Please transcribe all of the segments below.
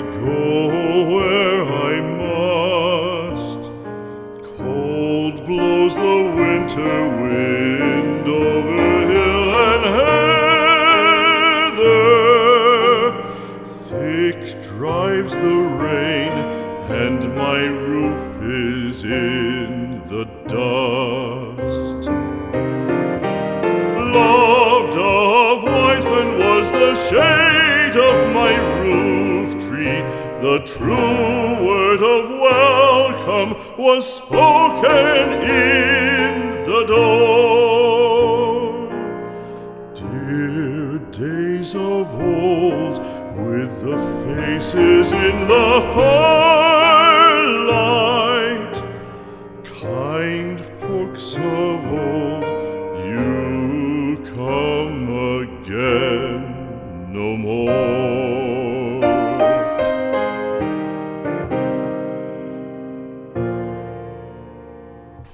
go where I must. Cold blows the winter wind over hill and heather. Thick drives the rain, and my roof is in the dust. Loved of wise men was the shade of my roof tree. The true word of welcome was spoken in the door. Dear days of old, with the faces in the firelight, kind folks of old, you come again no more.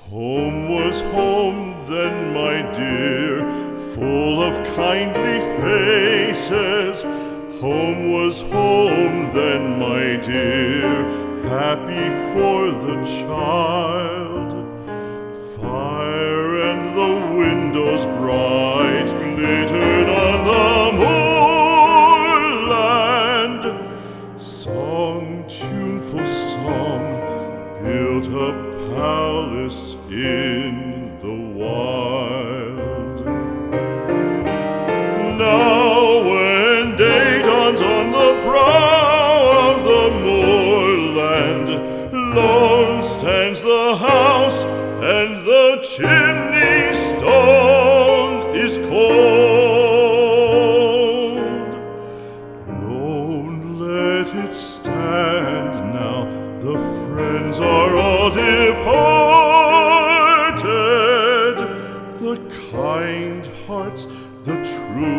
Home was home then, my dear, full of kindly faces. Home was home then, my dear, happy for the child. Fire and the windows bright glittered on the moorland. Song, tuneful song, built a palace in the wild. Now when day dawns on the brow of the moorland, lone stands the house, and the chimney stone is cold. Lone, let it stand now, the friends are all departed. The kind hearts, the true